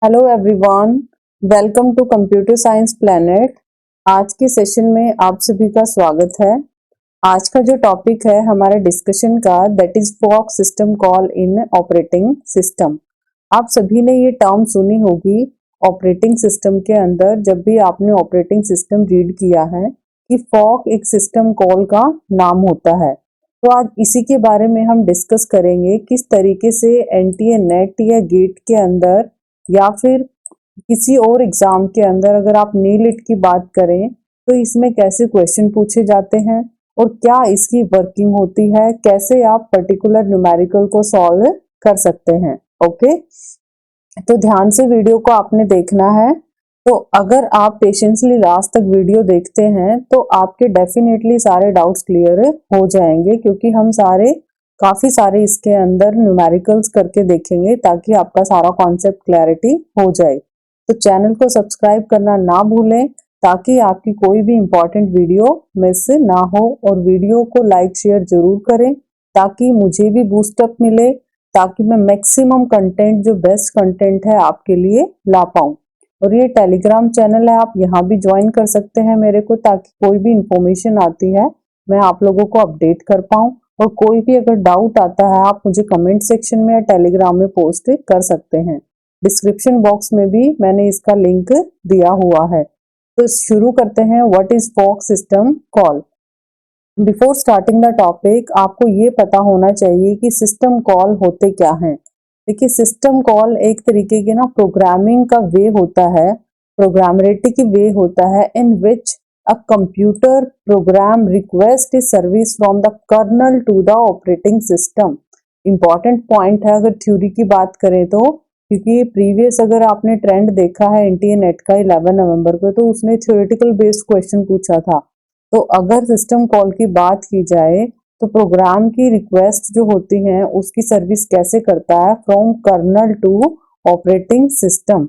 Hello everyone, welcome to computer science planet. आज के session में आप सभी का स्वागत है। आज का जो टॉपिक है हमारे डिस्कशन का, that is fork system call in operating system. आप सभी ने ये टर्म सुनी होगी ऑपरेटिंग सिस्टम के अंदर, जब भी आपने ऑपरेटिंग सिस्टम रीड किया है कि फॉक एक सिस्टम कॉल का नाम होता है। तो आज इसी के बारे में हम डिस्कस करेंगे, किस तरीके से एनटीए नेट या गेट के अंदर या फिर किसी और एग्जाम के अंदर अगर आप नीलिट की बात करें तो इसमें कैसे क्वेश्चन पूछे जाते हैं और क्या इसकी वर्किंग होती है, कैसे आप पर्टिकुलर न्यूमेरिकल को सॉल्व कर सकते हैं। ओके, तो ध्यान से वीडियो को आपने देखना है। तो अगर आप पेशेंसली लास्ट तक वीडियो देखते हैं तो आपके डेफिनेटली सारे डाउट्स क्लियर हो जाएंगे, क्योंकि हम काफी सारे इसके अंदर न्यूमेरिकल्स करके देखेंगे ताकि आपका सारा कॉन्सेप्ट क्लैरिटी हो जाए। तो चैनल को सब्सक्राइब करना ना भूलें ताकि आपकी कोई भी इंपॉर्टेंट वीडियो मिस ना हो, और वीडियो को लाइक शेयर जरूर करें ताकि मुझे भी बूस्टअप मिले, ताकि मैं मैक्सिमम कंटेंट, जो बेस्ट कंटेंट है, आपके लिए ला पाऊं। और ये टेलीग्राम चैनल है, आप यहाँ भी ज्वाइन कर सकते हैं मेरे को, ताकि कोई भी इंफॉर्मेशन आती है मैं आप लोगों को अपडेट कर पाऊं। और कोई भी अगर डाउट आता है आप मुझे कमेंट सेक्शन में या टेलीग्राम में पोस्ट कर सकते हैं। डिस्क्रिप्शन बॉक्स में भी मैंने इसका लिंक दिया हुआ है। तो शुरू करते हैं, what is fork system call. Before starting the topic आपको ये पता होना चाहिए कि सिस्टम कॉल होते क्या हैं। देखिए, सिस्टम कॉल एक तरीके के ना प्रोग्रामिंग का वे होता है, प्रोग्रामरेटी की वे होता है, इन विच a computer program request is service from the kernel to the operating system। Important point है अगर थ्योरी की बात करें तो, क्योंकि प्रीवियस अगर आपने ट्रेंड देखा है एनटीए नेट का 11 नवंबर को, तो उसने थ्योरेटिकल बेस्ड क्वेश्चन पूछा था। तो अगर सिस्टम कॉल की बात की जाए तो प्रोग्राम की रिक्वेस्ट जो होती है उसकी सर्विस कैसे करता है, from kernel to operating system,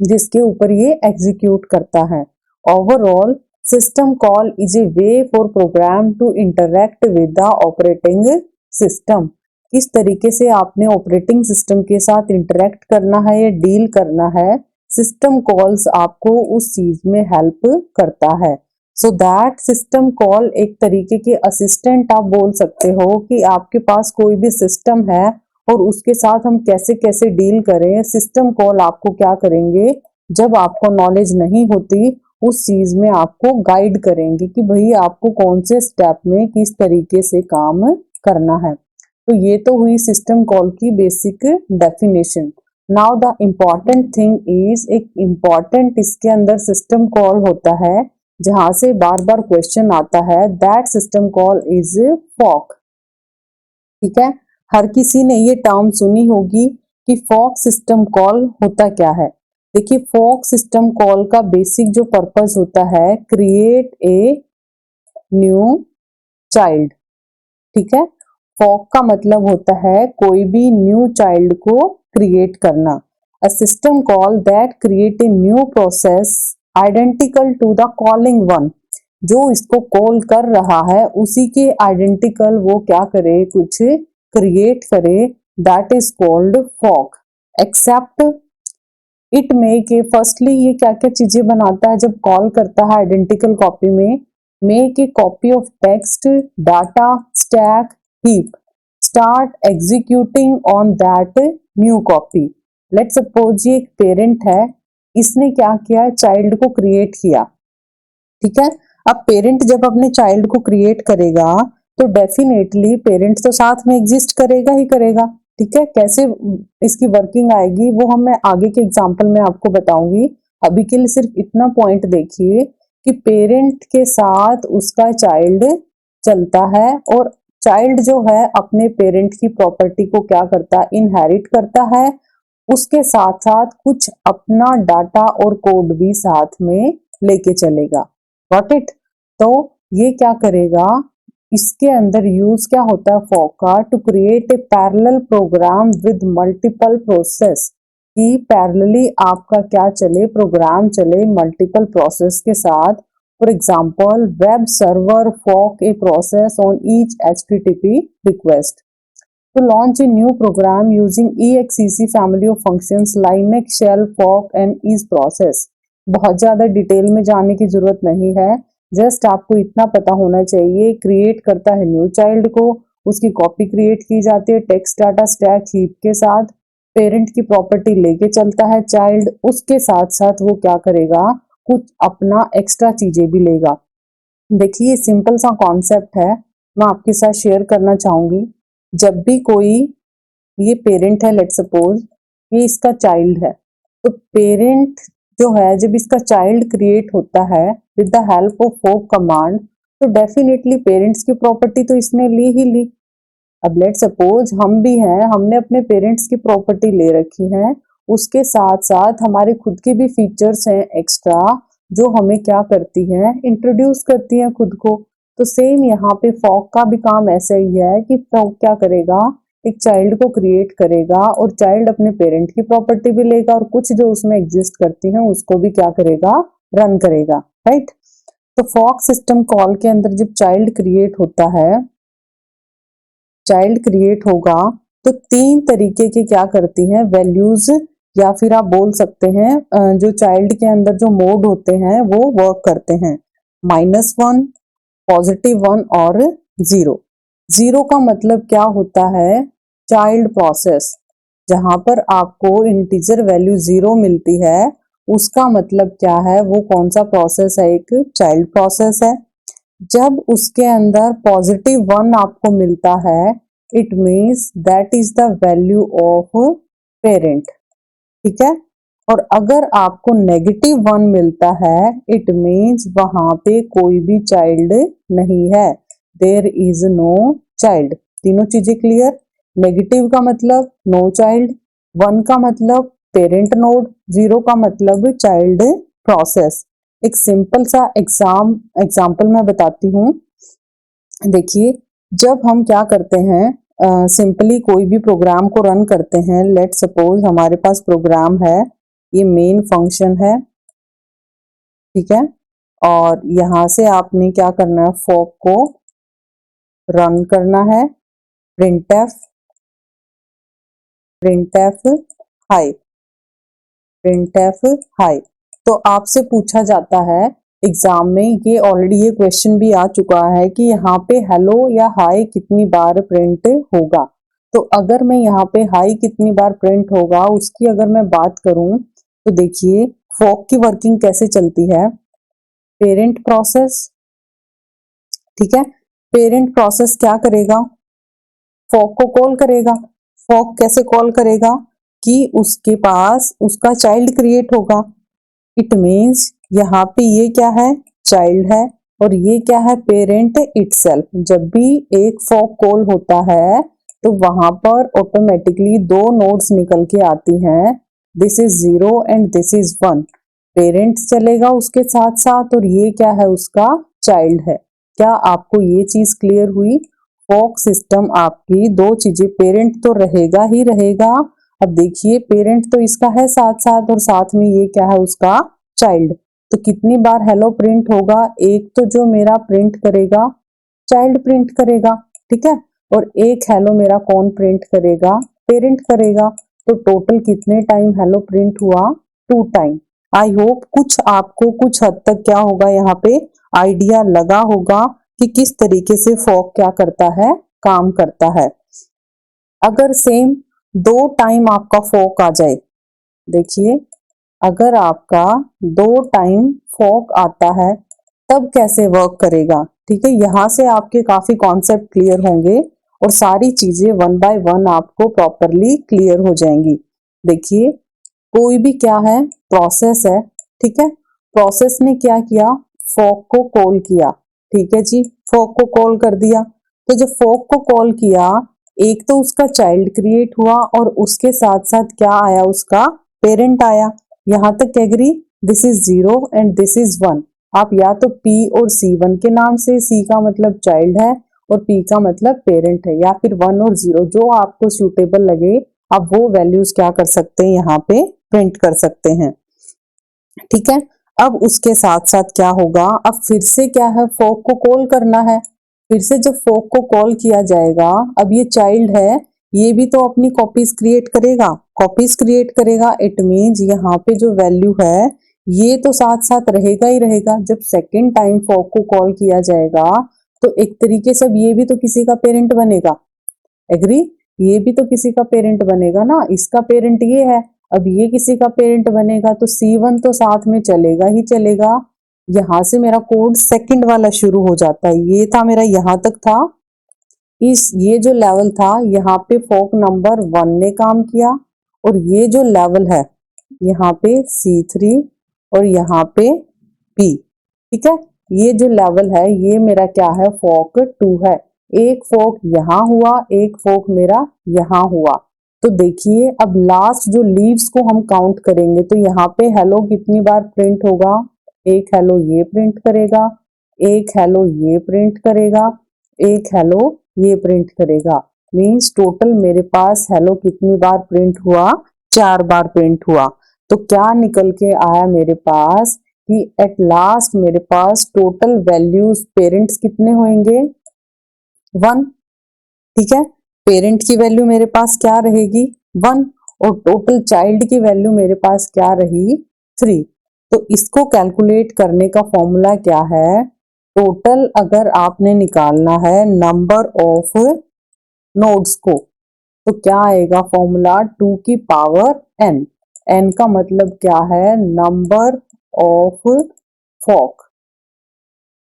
जिसके ऊपर ये एग्जीक्यूट करता है। Overall system call is a way for program to interact with the operating system. किस तरीके से आपने ऑपरेटिंग सिस्टम के साथ इंटरैक्ट करना है या डील करना है, सिस्टम कॉल्स आपको उस चीज में हेल्प करता है। सो दैट सिस्टम कॉल एक तरीके के असिस्टेंट आप बोल सकते हो कि आपके पास कोई भी सिस्टम है और उसके साथ हम कैसे कैसे डील करें। सिस्टम कॉल आपको क्या करेंगे, जब आपको नॉलेज नहीं होती उस चीज में आपको गाइड करेंगे कि भाई आपको कौन से स्टेप में किस तरीके से काम करना है। तो ये तो हुई सिस्टम कॉल की basic definition. Now the important thing is, एक इम्पॉर्टेंट इसके अंदर सिस्टम कॉल होता है जहां से बार बार क्वेश्चन आता है, that system call is fork. ठीक है, हर किसी ने ये टर्म सुनी होगी कि फॉक सिस्टम कॉल होता क्या है। देखिए, फॉक सिस्टम कॉल का बेसिक जो पर्पस होता है, क्रिएट ए न्यू चाइल्ड। ठीक है, फॉक का मतलब होता है कोई भी न्यू चाइल्ड को क्रिएट करना। A system call that create a new process identical to the calling one. जो इसको कॉल कर रहा है उसी के आइडेंटिकल वो क्या करे, कुछ क्रिएट करे, that is called fork. Except it make a, firstly ये क्या क्या चीजें बनाता है जब कॉल करता है आइडेंटिकल कॉपी में, make a copy of text, data, stack, heap, start executing on that new copy. Let suppose ये एक पेरेंट है, इसने क्या किया, चाइल्ड को क्रिएट किया। ठीक है, अब पेरेंट जब अपने चाइल्ड को क्रिएट करेगा तो डेफिनेटली पेरेंट तो साथ में एग्जिस्ट करेगा ही करेगा। ठीक है, कैसे इसकी वर्किंग आएगी वो मैं आगे के एग्जांपल में आपको बताऊंगी। अभी के लिए सिर्फ इतना पॉइंट देखिए कि पेरेंट के साथ उसका चाइल्ड चलता है, और चाइल्ड जो है अपने पेरेंट की प्रॉपर्टी को क्या करता है, इनहेरिट करता है। उसके साथ साथ कुछ अपना डाटा और कोड भी साथ में लेके चलेगा। Got it. तो ये क्या करेगा, इसके अंदर यूज क्या होता है फॉक का, to create a parallel program with multiple process, कि पैरेलली आपका क्या चले, प्रोग्राम चले मल्टीपल प्रोसेस के साथ। For example, web server fork a process on each HTTP request. तो launch a new program using EXEC family of functions Linux shell fork and is process. बहुत ज्यादा डिटेल में जाने की जरूरत नहीं है, जस्ट आपको इतना पता होना चाहिए। क्रिएट करता है न्यू चाइल्ड को, उसकी कॉपी क्रिएट की जाती है टेक्स्ट डाटा स्टैक हीप के साथ, पेरेंट की प्रॉपर्टी लेके चलता है चाइल्ड, उसके साथ साथ वो क्या करेगा, कुछ अपना एक्स्ट्रा चीजें भी लेगा। देखिए सिंपल सा कॉन्सेप्ट है, मैं आपके साथ शेयर करना चाहूंगी। जब भी कोई, ये पेरेंट है, लेट सपोज ये इसका चाइल्ड है, तो पेरेंट जो है जब इसका चाइल्ड क्रिएट होता है with the help of fork command, तो डेफिनेटली पेरेंट्स की प्रॉपर्टी तो इसने ली ही ली। अब लेट सपोज हम भी हैं, हमने अपने पेरेंट्स की प्रॉपर्टी ले रखी है, उसके साथ साथ हमारे खुद के भी फीचर्स हैं एक्स्ट्रा, जो हमें क्या करती हैं, इंट्रोड्यूस करती हैं खुद को। तो सेम यहाँ पे फॉक का भी काम ऐसा ही है कि फॉक क्या करेगा, एक चाइल्ड को क्रिएट करेगा और चाइल्ड अपने पेरेंट की प्रॉपर्टी भी लेगा और कुछ जो उसमें एग्जिस्ट करती है उसको भी क्या करेगा, रन करेगा, राइट। तो फॉक सिस्टम कॉल के अंदर जब चाइल्ड क्रिएट होता है, चाइल्ड क्रिएट होगा तो तीन तरीके के क्या करती हैं, वैल्यूज, या फिर आप बोल सकते हैं जो चाइल्ड के अंदर जो मोड होते हैं वो वर्क करते हैं, -1, +1 और 0। 0 का मतलब क्या होता है, चाइल्ड प्रोसेस। जहां पर आपको इंटीजर वैल्यू 0 मिलती है, उसका मतलब क्या है, वो कौन सा प्रोसेस है, एक चाइल्ड प्रोसेस है। जब उसके अंदर +1 आपको मिलता है, it means that is the value of parent, ठीक है। और अगर आपको -1 मिलता है, इट मीन्स वहां पे कोई भी चाइल्ड नहीं है, देयर इज नो चाइल्ड। तीनों चीजें क्लियर। नेगेटिव का मतलब नो चाइल्ड, 1 का मतलब पेरेंट नोड, 0 का मतलब चाइल्ड प्रोसेस। एक सिंपल सा एग्जाम्पल मैं बताती हूँ। देखिए जब हम क्या करते हैं, सिंपली कोई भी प्रोग्राम को रन करते हैं, लेट सपोज हमारे पास प्रोग्राम है, ये मेन फंक्शन है, ठीक है। और यहाँ से आपने क्या करना है, फॉक को रन करना है, प्रिंटफ हाई, प्रिंटफ हाई। तो आपसे पूछा जाता है एग्जाम में, ये ऑलरेडी ये क्वेश्चन भी आ चुका है कि यहाँ पे हेलो या हाई कितनी बार प्रिंट होगा। तो अगर मैं यहाँ पे हाई कितनी बार प्रिंट होगा उसकी अगर मैं बात करूं, तो देखिए फॉक की वर्किंग कैसे चलती है। पेरेंट प्रोसेस, ठीक है, पेरेंट प्रोसेस क्या करेगा, फॉक को कॉल करेगा। फॉक कैसे कॉल करेगा कि उसके पास उसका चाइल्ड क्रिएट होगा, इट मीन्स यहाँ पे ये क्या है, चाइल्ड है, और ये क्या है, पेरेंट इटसेल्फ। जब भी एक फॉक कॉल होता है तो वहां पर ऑटोमेटिकली दो नोड्स निकल के आती हैं, this is 0 and this is 1। Parent चलेगा उसके साथ साथ और ये क्या है, उसका चाइल्ड है। क्या आपको ये चीज क्लियर हुई। फॉक सिस्टम आपकी दो चीजें, पेरेंट तो रहेगा ही रहेगा, अब देखिए पेरेंट तो इसका है साथ साथ और साथ में ये क्या है, उसका चाइल्ड। तो कितनी बार हेलो प्रिंट होगा, एक तो जो मेरा प्रिंट करेगा चाइल्ड प्रिंट करेगा, ठीक है, और एक हेलो मेरा कौन प्रिंट करेगा, पेरेंट करेगा। तो टोटल कितने टाइम हेलो प्रिंट हुआ, 2 टाइम। आई होप कुछ आपको कुछ हद तक क्या होगा, यहाँ पे आइडिया लगा होगा कि किस तरीके से फॉक क्या करता है, काम करता है। अगर सेम 2 टाइम आपका फॉक आ जाए, देखिए अगर आपका 2 टाइम फॉक आता है तब कैसे वर्क करेगा, ठीक है। यहाँ से आपके काफी कॉन्सेप्ट क्लियर होंगे और सारी चीजें 1 बाय 1 आपको प्रॉपरली क्लियर हो जाएंगी। देखिए कोई भी क्या है, प्रोसेस है, ठीक है। प्रोसेस ने क्या किया, फॉक को कॉल किया, ठीक है जी, फॉक को कॉल कर दिया। तो जब फॉक को कॉल किया, एक तो उसका चाइल्ड क्रिएट हुआ और उसके साथ साथ क्या आया, उसका पेरेंट आया। यहाँ तक agree, this is 0 and this is 1। आप या तो P और C1 के नाम से, C का मतलब चाइल्ड है और P का मतलब पेरेंट है, या फिर 1 और 0 जो आपको सूटेबल लगे, आप वो वैल्यूज क्या कर सकते हैं, यहाँ पे प्रिंट कर सकते हैं, ठीक है। अब उसके साथ साथ क्या होगा, अब फिर से क्या है, फॉक को कॉल करना है। फिर से जब फॉक को कॉल किया जाएगा, अब ये चाइल्ड है, ये भी तो अपनी कॉपीज क्रिएट करेगा। इट मीन्स यहाँ पे जो वैल्यू है ये तो साथ साथ रहेगा ही रहेगा। जब सेकेंड टाइम फॉक को कॉल किया जाएगा तो एक तरीके से अब ये भी तो किसी का पेरेंट बनेगा। एग्री, ये भी तो किसी का पेरेंट बनेगा ना, इसका पेरेंट ये है, अब ये किसी का पेरेंट बनेगा तो C1 तो साथ में चलेगा ही चलेगा। यहां से मेरा कोड सेकंड वाला शुरू हो जाता है। ये था मेरा, यहां तक था। ये जो लेवल था यहाँ पे फोक नंबर 1 ने काम किया, और ये जो लेवल है यहाँ पे C3 और यहाँ पे P, ठीक है। ये जो लेवल है ये मेरा क्या है, फोक 2 है। एक फोक यहाँ हुआ, एक फोक मेरा यहाँ हुआ। तो देखिए अब लास्ट जो लीव्स को हम काउंट करेंगे तो यहाँ पे हेलो कितनी बार प्रिंट होगा, एक हेलो ये प्रिंट करेगा, एक हेलो ये प्रिंट करेगा, एक हेलो ये प्रिंट करेगा। मीन्स टोटल मेरे पास हेलो कितनी बार प्रिंट हुआ, 4 बार प्रिंट हुआ। तो क्या निकल के आया मेरे पास कि एट लास्ट मेरे पास टोटल वैल्यूज पेरेंट्स कितने होंगे, 1, ठीक है। पेरेंट की वैल्यू मेरे पास क्या रहेगी, 1, और टोटल चाइल्ड की वैल्यू मेरे पास क्या रही, 3। तो इसको कैलकुलेट करने का फॉर्मूला क्या है, टोटल अगर आपने निकालना है नंबर ऑफ नोड्स को तो क्या आएगा फॉर्मूला, 2 की पावर n। n का मतलब क्या है, नंबर ऑफ फॉक,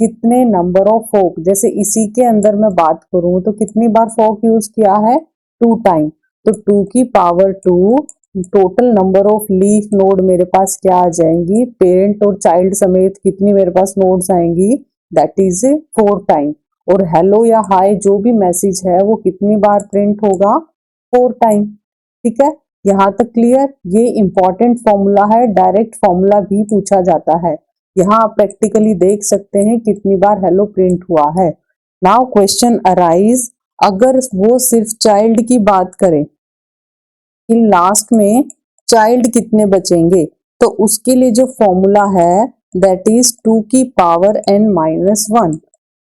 कितने नंबर ऑफ फॉक। जैसे इसी के अंदर मैं बात करूं तो कितनी बार फॉक यूज किया है, 2 टाइम। तो 2 की power 2, total number of leaf node मेरे पास क्या आ जाएंगी, पेरेंट और चाइल्ड समेत कितनी मेरे पास नोड्स आएंगी, दैट इज 4 टाइम। और हेलो या हाय जो भी मैसेज है वो कितनी बार प्रिंट होगा, 4 टाइम, ठीक है। यहाँ तक क्लियर। ये इंपॉर्टेंट फॉर्मूला है, डायरेक्ट फॉर्मूला भी पूछा जाता है। यहाँ आप प्रैक्टिकली देख सकते हैं कितनी बार हेलो प्रिंट हुआ है। नाउ क्वेश्चन अराइज, अगर वो सिर्फ चाइल्ड की बात करें कि लास्ट में चाइल्ड कितने बचेंगे, तो उसके लिए जो फॉर्मूला है दैट इज 2 की पावर n-1।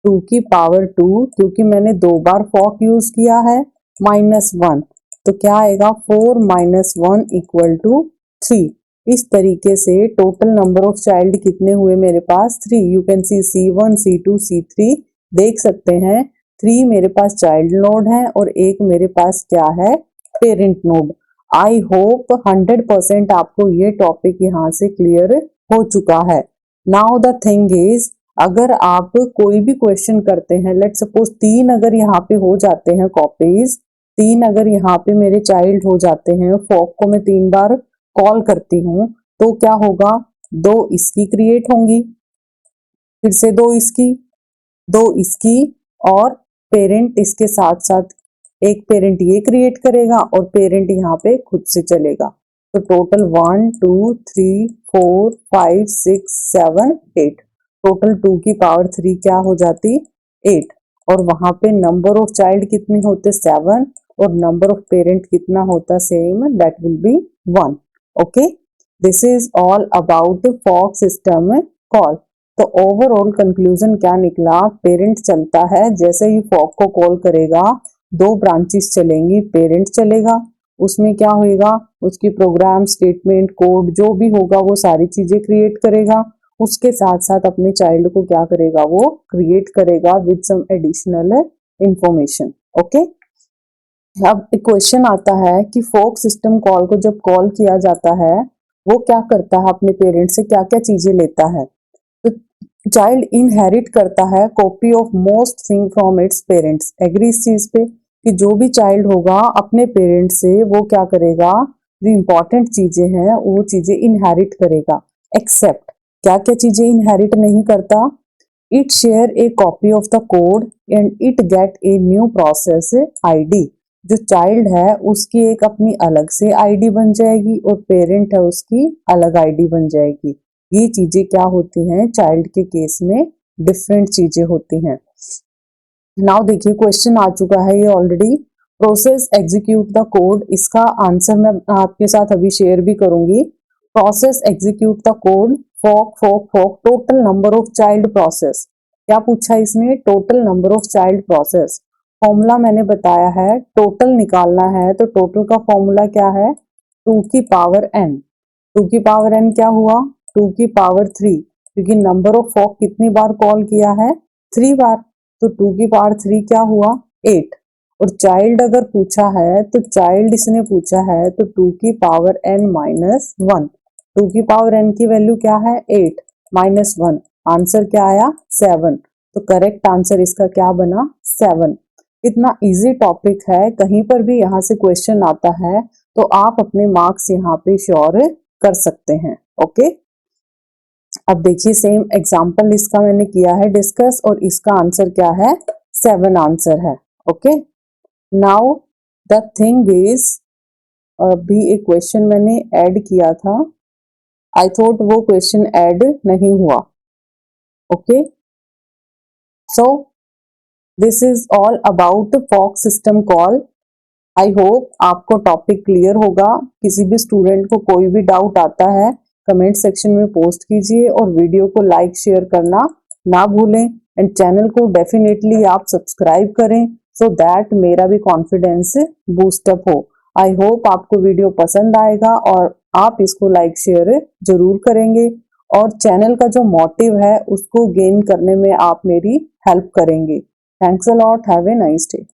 2 की पावर 2, क्योंकि मैंने 2 बार फॉक यूज किया है, -1, तो क्या आएगा 4 - 1 = 3। इस तरीके से टोटल नंबर ऑफ चाइल्ड कितने हुए मेरे पास, 3। You can see C1 C2 C3, देख सकते हैं 3 मेरे पास चाइल्ड नोड है और एक मेरे पास क्या है, पेरेंट नोड। आई होप 100% आपको ये टॉपिक यहाँ से क्लियर हो चुका है। नाउ द थिंग इज, अगर आप कोई भी क्वेश्चन करते हैं, लेट सपोज 3 अगर यहाँ पे हो जाते हैं कॉपीज, 3 अगर यहाँ पे मेरे चाइल्ड हो जाते हैं, फॉक को मैं 3 बार कॉल करती हूँ तो क्या होगा, 2 इसकी क्रिएट होंगी, फिर से 2 इसकी, 2 इसकी, और पेरेंट इसके साथ साथ एक पेरेंट ये क्रिएट करेगा और पेरेंट यहाँ पे खुद से चलेगा। तो टोटल 1 2 3 4 5 6 7 8, टोटल 2 की पावर 3 क्या हो जाती, 8। और वहां पे नंबर ऑफ चाइल्ड कितने होते, 7, और नंबर ऑफ पेरेंट कितना होता, same, that will be 1। Okay, this is all about fork system call. तो ओवरऑल कंक्लूजन क्या निकला, पेरेंट चलता है, जैसे ही फॉक को कॉल करेगा 2 ब्रांचेस चलेंगी, पेरेंट चलेगा, उसमें क्या होएगा, उसकी प्रोग्राम स्टेटमेंट कोड जो भी होगा वो सारी चीजें क्रिएट करेगा, उसके साथ साथ अपने चाइल्ड को क्या करेगा, वो क्रिएट करेगा with some additional information. Okay, अब एक क्वेश्चन आता है कि फोक सिस्टम कॉल को जब कॉल किया जाता है वो क्या करता है, अपने पेरेंट्स से क्या क्या चीजें लेता है। तो चाइल्ड इनहेरिट करता है copy of most thing from its parents. Agree इस चीज पे कि जो भी चाइल्ड होगा अपने पेरेंट्स से वो क्या करेगा, जो इंपॉर्टेंट चीजें हैं वो चीजें इनहेरिट करेगा। एक्सेप्ट, क्या क्या चीजें इनहेरिट नहीं करता, it share A copy of the code and it get A new process ID. जो चाइल्ड है उसकी एक अपनी अलग से आईडी बन जाएगी और पेरेंट है उसकी अलग आईडी बन जाएगी। ये चीजें क्या होती हैं, चाइल्ड के केस में डिफरेंट चीजें होती हैं। नाउ देखिए क्वेश्चन आ चुका है ये already, process execute the code. इसका आंसर मैं आपके साथ अभी शेयर भी करूंगी। Process execute the code, fork fork fork, total number of child process. क्या पूछा इसने, total number of child process. Formula मैंने बताया है, टोटल निकालना है तो टोटल का फॉर्मूला क्या है, 2 की पावर n। 2 की पावर n क्या हुआ, 2 की पावर 3, क्योंकि नंबर ऑफ फॉक कितनी बार कॉल किया है, 3 बार, तो 2 की पावर 3 क्या हुआ, 8। और चाइल्ड अगर पूछा है तो चाइल्ड इसने पूछा है तो 2 की पावर n माइनस 1। 2 की पावर n की वैल्यू क्या है, 8 माइनस 1, आंसर क्या आया, 7। तो करेक्ट आंसर इसका क्या बना, 7। इतना इजी टॉपिक है, कहीं पर भी यहाँ से क्वेश्चन आता है तो आप अपने मार्क्स यहाँ पे श्योर कर सकते हैं। ओके, अब देखिए सेम एग्जांपल इसका मैंने किया है डिस्कस, और इसका आंसर क्या है, 7 आंसर है। Okay, now the thing is, अभी एक क्वेश्चन मैंने ऐड किया था, आई थॉट वो क्वेश्चन ऐड नहीं हुआ। Okay, so this is all about fork system call. I hope आपको टॉपिक क्लियर होगा। किसी भी स्टूडेंट को कोई भी डाउट आता है कमेंट सेक्शन में पोस्ट कीजिए, और वीडियो को लाइक शेयर करना ना भूलें, एंड चैनल को डेफिनेटली आप सब्सक्राइब करें सो दैट मेरा भी कॉन्फिडेंस बूस्टअप हो। आई होप आपको वीडियो पसंद आएगा और आप इसको लाइक शेयर जरूर करेंगे, और चैनल का जो मोटिव है उसको गेन करने में आप मेरी हेल्प करेंगे। Thanks a lot, have a nice day.